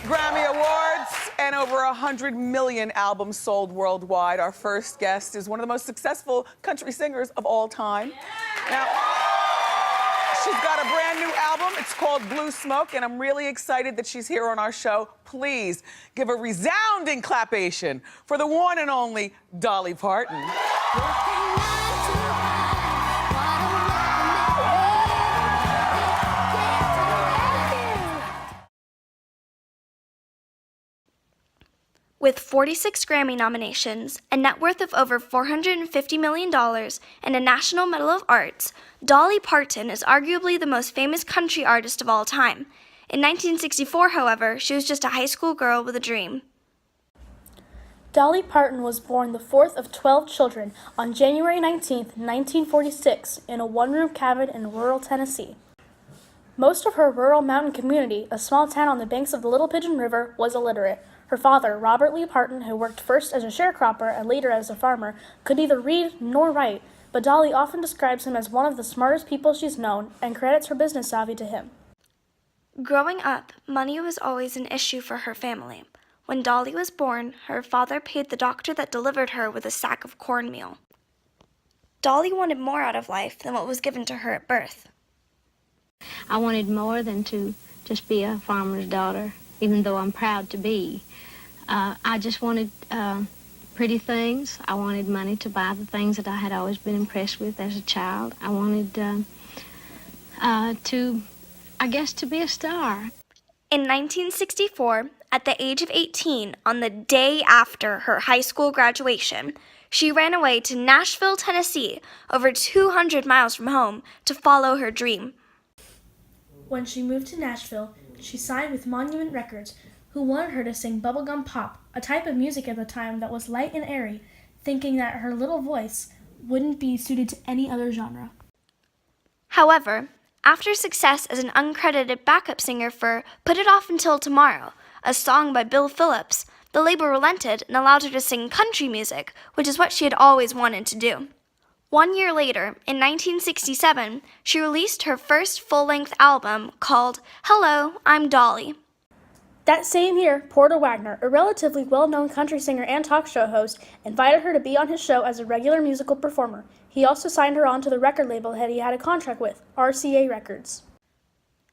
Grammy Awards and over 100 million albums sold worldwide. Our first guest is one of the most successful country singers of all time. Now, she's got a brand new album. It's called Blue Smoke, and I'm really excited that she's here on our show. Please give a resounding clapation for the one and only Dolly Parton. With 46 Grammy nominations, a net worth of over $450 million, and a National Medal of Arts, Dolly Parton is arguably the most famous country artist of all time. In 1964, however, she was just a high school girl with a dream. Dolly Parton was born the fourth of 12 children on January 19, 1946, in a one-room cabin in rural Tennessee. Most of her rural mountain community, a small town on the banks of the Little Pigeon River, was illiterate. Her father, Robert Lee Parton, who worked first as a sharecropper and later as a farmer, could neither read nor write, but Dolly often describes him as one of the smartest people she's known and credits her business savvy to him. Growing up, money was always an issue for her family. When Dolly was born, her father paid the doctor that delivered her with a sack of cornmeal. Dolly wanted more out of life than what was given to her at birth. I wanted more than to just be a farmer's daughter, even though I'm proud to be. I just wanted pretty things. I wanted money to buy the things that I had always been impressed with as a child. I wanted to be a star. In 1964, at the age of 18, on the day after her high school graduation, she ran away to Nashville, Tennessee, over 200 miles from home, to follow her dream. When she moved to Nashville, she signed with Monument Records, who wanted her to sing bubblegum pop, a type of music at the time that was light and airy, thinking that her little voice wouldn't be suited to any other genre. However, after success as an uncredited backup singer for Put It Off Until Tomorrow, a song by Bill Phillips, the label relented and allowed her to sing country music, which is what she had always wanted to do. 1 year later, in 1967, she released her first full-length album called Hello, I'm Dolly. That same year, Porter Wagoner, a relatively well-known country singer and talk show host, invited her to be on his show as a regular musical performer. He also signed her on to the record label that he had a contract with, RCA Records.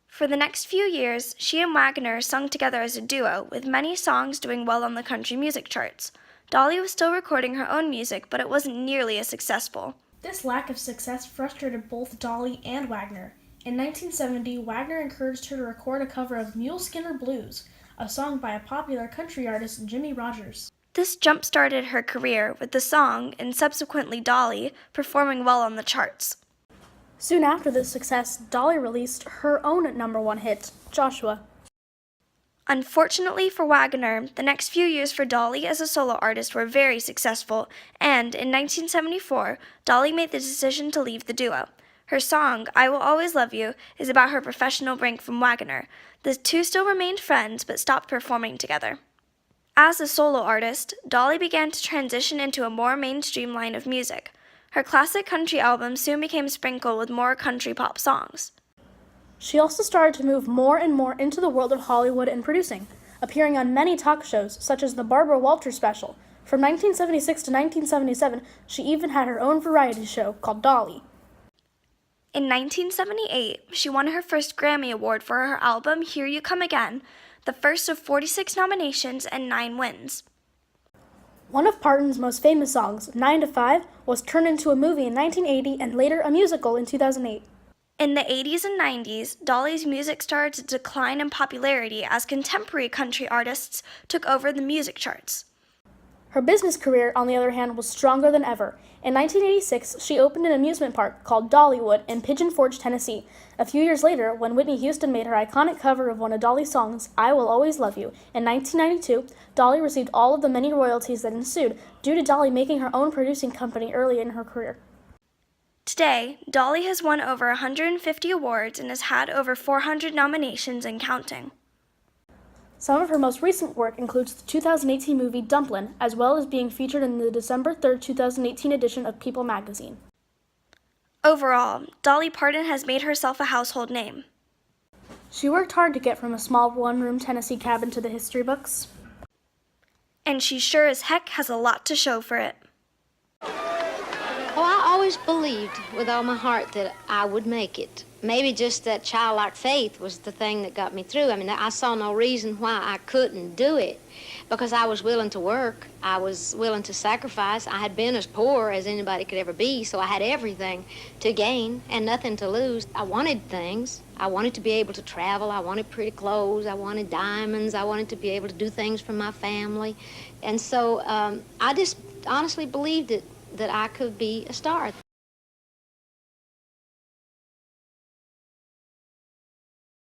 For the next few years, she and Wagoner sung together as a duo, with many songs doing well on the country music charts. Dolly was still recording her own music, but it wasn't nearly as successful. This lack of success frustrated both Dolly and Wagoner. In 1970, Wagoner encouraged her to record a cover of Mule Skinner Blues, a song by a popular country artist, Jimmie Rogers. This jump-started her career, with the song, and subsequently Dolly, performing well on the charts. Soon after this success, Dolly released her own #1 hit, Joshua. Unfortunately for Wagoner, the next few years for Dolly as a solo artist were very successful, and in 1974, Dolly made the decision to leave the duo. Her song, I Will Always Love You, is about her professional break from Wagoner. The two still remained friends, but stopped performing together. As a solo artist, Dolly began to transition into a more mainstream line of music. Her classic country album soon became sprinkled with more country pop songs. She also started to move more and more into the world of Hollywood and producing, appearing on many talk shows, such as the Barbara Walters Special. From 1976 to 1977, she even had her own variety show called Dolly. In 1978, she won her first Grammy Award for her album Here You Come Again, the first of 46 nominations and 9 wins. One of Parton's most famous songs, 9 to 5, was turned into a movie in 1980 and later a musical in 2008. In the 80s and 90s, Dolly's music started to decline in popularity as contemporary country artists took over the music charts. Her business career, on the other hand, was stronger than ever. In 1986, she opened an amusement park called Dollywood in Pigeon Forge, Tennessee. A few years later, when Whitney Houston made her iconic cover of one of Dolly's songs, I Will Always Love You, in 1992, Dolly received all of the many royalties that ensued due to Dolly making her own producing company early in her career. Today, Dolly has won over 150 awards and has had over 400 nominations and counting. Some of her most recent work includes the 2018 movie Dumplin', as well as being featured in the December 3, 2018 edition of People magazine. Overall, Dolly Parton has made herself a household name. She worked hard to get from a small one-room Tennessee cabin to the history books. And she sure as heck has a lot to show for it. Well, I always believed with all my heart that I would make it. Maybe just that childlike faith was the thing that got me through. I mean, I saw no reason why I couldn't do it because I was willing to work. I was willing to sacrifice. I had been as poor as anybody could ever be, so I had everything to gain and nothing to lose. I wanted things. I wanted to be able to travel. I wanted pretty clothes. I wanted diamonds. I wanted to be able to do things for my family. And so I just honestly believed that I could be a star.